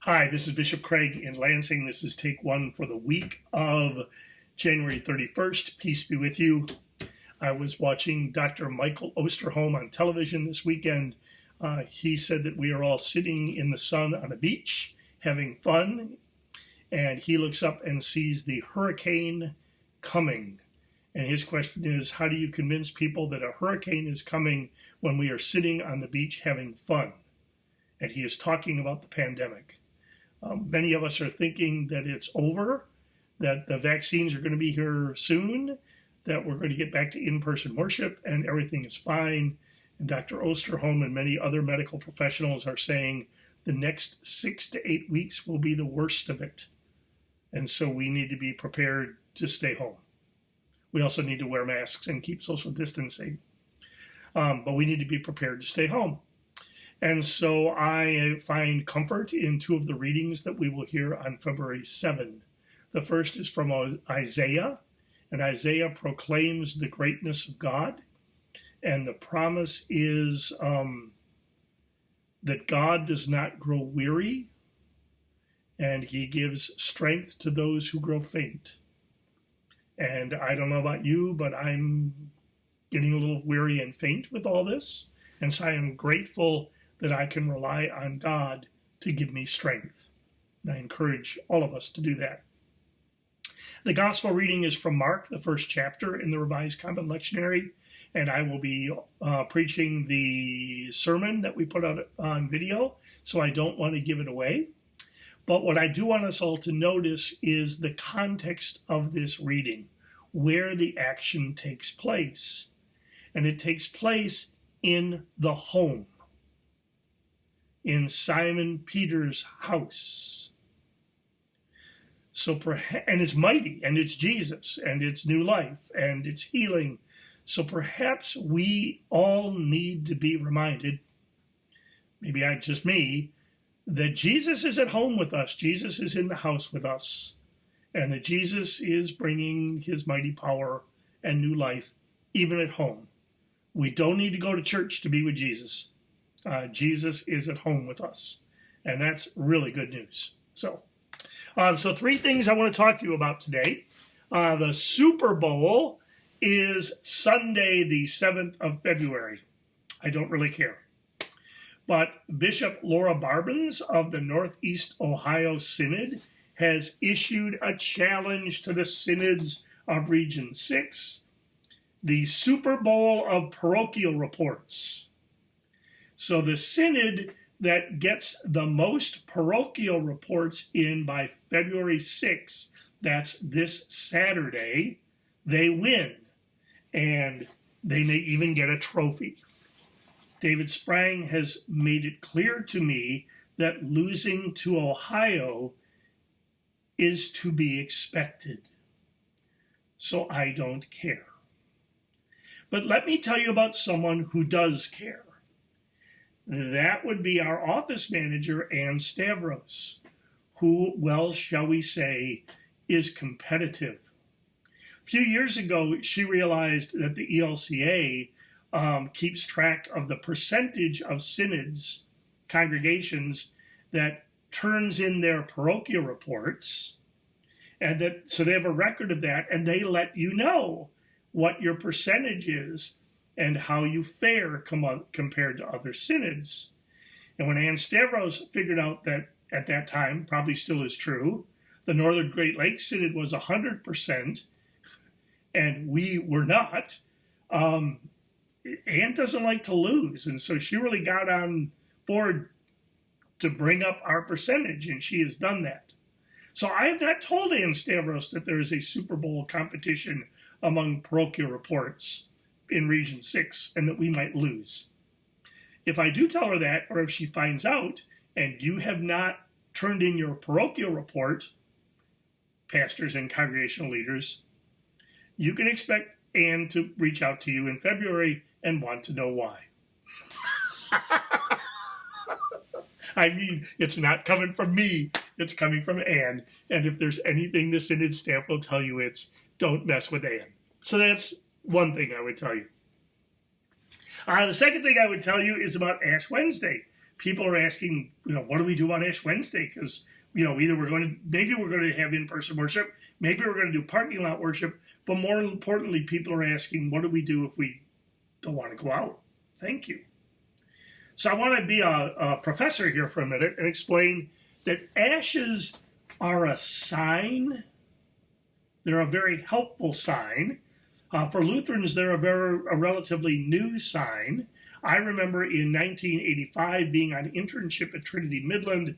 Hi, this is Bishop Craig in Lansing. This is take one for the week of January 31st. Peace be with you. I was watching Dr. Michael Osterholm on television this weekend. He said that we are all sitting in the sun on a beach having fun, and he looks up and sees the hurricane coming. And his question is, how do you convince people that a hurricane is coming when we are sitting on the beach having fun? And he is talking about the pandemic. Many of us are thinking that it's over, that the vaccines are going to be here soon, that we're going to get back to in-person worship and everything is fine. And Dr. Osterholm and many other medical professionals are saying the next 6 to 8 weeks will be the worst of it. And so we need to be prepared to stay home. We also need to wear masks and keep social distancing. But we need to be prepared to stay home. And so I find comfort in two of the readings that we will hear on February 7. The first is from Isaiah, and Isaiah proclaims the greatness of God. And the promise is that God does not grow weary, and he gives strength to those who grow faint. And I don't know about you, but I'm getting a little weary and faint with all this. And so I am grateful that I can rely on God to give me strength. And I encourage all of us to do that. The gospel reading is from Mark, the first chapter in the Revised Common Lectionary, and I will be preaching the sermon that we put out on video, so I don't want to give it away. But what I do want us all to notice is the context of this reading, where the action takes place. And it takes place in the home, in Simon Peter's house. So and it's mighty, and it's Jesus, and it's new life, and it's healing. So perhaps we all need to be reminded, maybe just me, that Jesus is at home with us. Jesus is in the house with us, and that Jesus is bringing his mighty power and new life even at home. We don't need to go to church to be with Jesus. Jesus is at home with us, and that's really good news. So three things I want to talk to you about today. The Super Bowl is Sunday, the 7th of February. I don't really care. But Bishop Laura Barbans of the Northeast Ohio Synod has issued a challenge to the synods of Region 6, the Super Bowl of parochial reports. So the synod that gets the most parochial reports in by February 6th, that's this Saturday, they win. And they may even get a trophy. David Sprang has made it clear to me that losing to Ohio is to be expected. So I don't care. But let me tell you about someone who does care. That would be our office manager, Ann Stavros, who, well, shall we say, is competitive. A few years ago, she realized that the ELCA keeps track of the percentage of synods, congregations, that turns in their parochial reports, and so they have a record of that, and they let you know what your percentage is and how you fare compared to other synods. And when Ann Stavros figured out that at that time, probably still is true, the Northern Great Lakes Synod was 100%, and we were not, Ann doesn't like to lose, and so she really got on board to bring up our percentage, and she has done that. So I have not told Ann Stavros that there is a Super Bowl competition among parochial reports in Region 6 and that we might lose. If I do tell her that, or if she finds out, and you have not turned in your parochial report, pastors and congregational leaders, you can expect Ann to reach out to you in February and want to know why. I mean, it's not coming from me, it's coming from Ann. And if there's anything the Synod staff will tell you, it's don't mess with Ann. So that's one thing I would tell you. The second thing I would tell you is about Ash Wednesday. people are asking, what do we do on Ash Wednesday? Because, either maybe we're going to have in-person worship, maybe we're going to do parking lot worship, but more importantly, people are asking, what do we do if we don't want to go out? Thank you. So I want to be a professor here for a minute and explain that ashes are a sign. They're a very helpful sign. For Lutherans, they're a relatively new sign. I remember in 1985 being on internship at Trinity Midland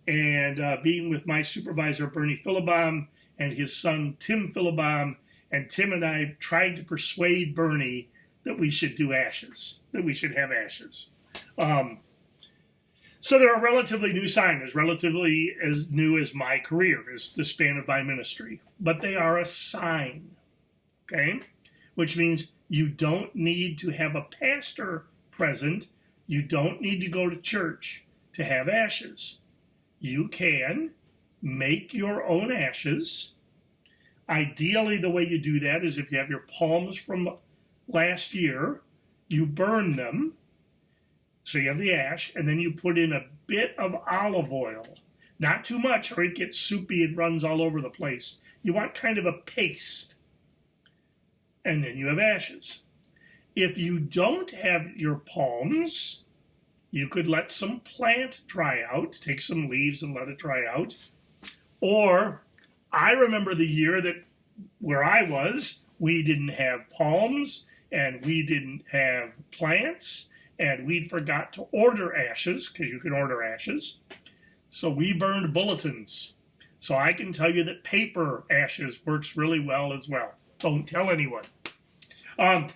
and being with my supervisor, Bernie Philibom, and his son, Tim Philibom. And Tim and I tried to persuade Bernie that we should do ashes, that we should have ashes. So they're a relatively new sign, relatively as new as my career, as the span of my ministry. But they are a sign, okay? Which means you don't need to have a pastor present. You don't need to go to church to have ashes. You can make your own ashes. Ideally, the way you do that is if you have your palms from last year, you burn them. So you have the ash, and then you put in a bit of olive oil. Not too much, or it gets soupy and runs all over the place. You want kind of a paste. And then you have ashes. If you don't have your palms, you could let some plant dry out. Take some leaves and let it dry out. Or, I remember the year that where I was, we didn't have palms, and we didn't have plants, and we'd forgot to order ashes, because you can order ashes. So we burned bulletins. So I can tell you that paper ashes works really well as well. Don't tell anyone.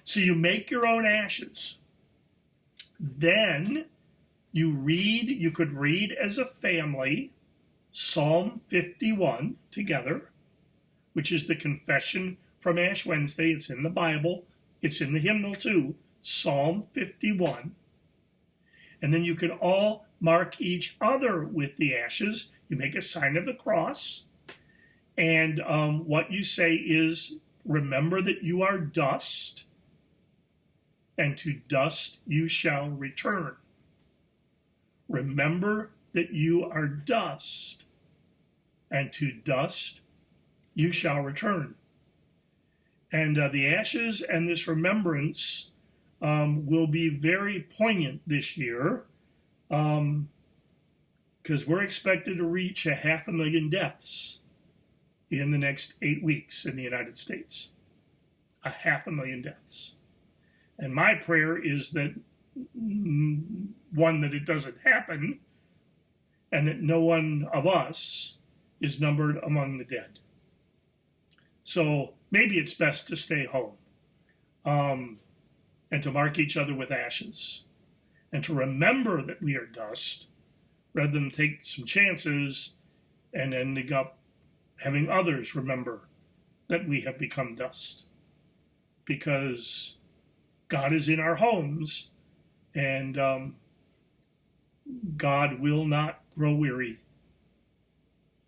So you make your own ashes. Then you could read as a family Psalm 51 together, which is the confession from Ash Wednesday. It's in the Bible. It's in the hymnal too. Psalm 51. And then you can all mark each other with the ashes. You make a sign of the cross. And what you say is, remember that you are dust, and to dust you shall return. Remember that you are dust, and to dust you shall return. And the ashes and this remembrance will be very poignant this year, because we're expected to reach 500,000 deaths in the next 8 weeks in the United States. 500,000 deaths. And my prayer is that, one, that it doesn't happen, and that no one of us is numbered among the dead. So maybe it's best to stay home, and to mark each other with ashes, and to remember that we are dust, rather than take some chances and ending up having others remember that we have become dust. Because God is in our homes, and God will not grow weary,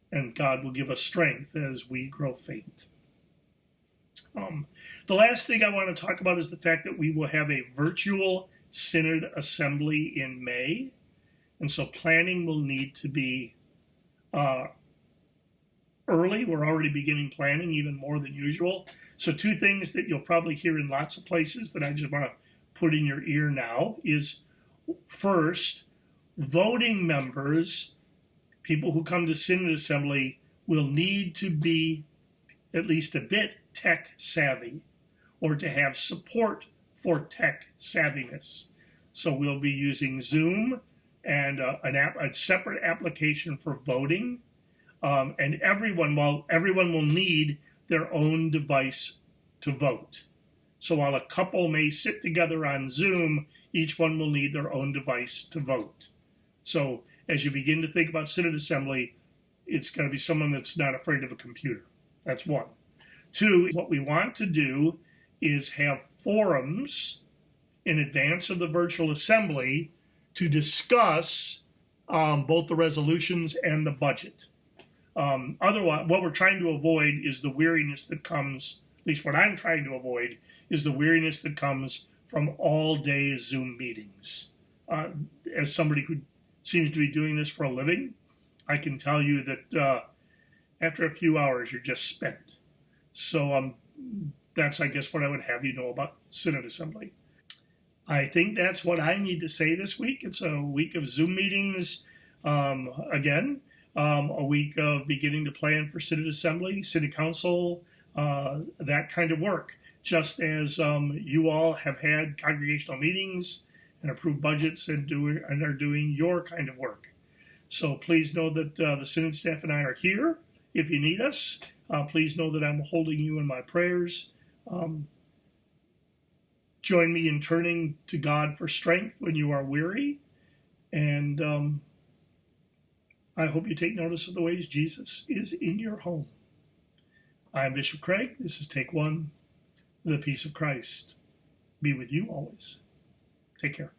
and God will give us strength as we grow faint. The last thing I want to talk about is the fact that we will have a virtual Synod Assembly in May, and so planning will need to be early. We're already beginning planning even more than usual. So two things that you'll probably hear in lots of places that I just want to put in your ear now is, first, voting members, people who come to Synod Assembly, will need to be at least a bit tech savvy, or to have support for tech savviness. So we'll be using Zoom and a separate application for voting. And everyone will need their own device to vote. So while a couple may sit together on Zoom, each one will need their own device to vote. So as you begin to think about Synod Assembly, it's going to be someone that's not afraid of a computer. That's one. Two, what we want to do is have forums in advance of the virtual assembly to discuss both the resolutions and the budget. Otherwise, what we're trying to avoid is the weariness that comes, at least what I'm trying to avoid, is the weariness that comes from all-day Zoom meetings. As somebody who seems to be doing this for a living, I can tell you that after a few hours, you're just spent. So that's, I guess, what I would have you know about Synod Assembly. I think that's what I need to say this week. It's a week of Zoom meetings again, a week of beginning to plan for Synod Assembly, City Council, that kind of work. Just as you all have had congregational meetings and approved budgets and are doing your kind of work. So please know that the Synod staff and I are here if you need us. Please know that I'm holding you in my prayers. Join me in turning to God for strength when you are weary. And I hope you take notice of the ways Jesus is in your home. I'm Bishop Craig. This is Take One. The peace of Christ be with you always. Take care.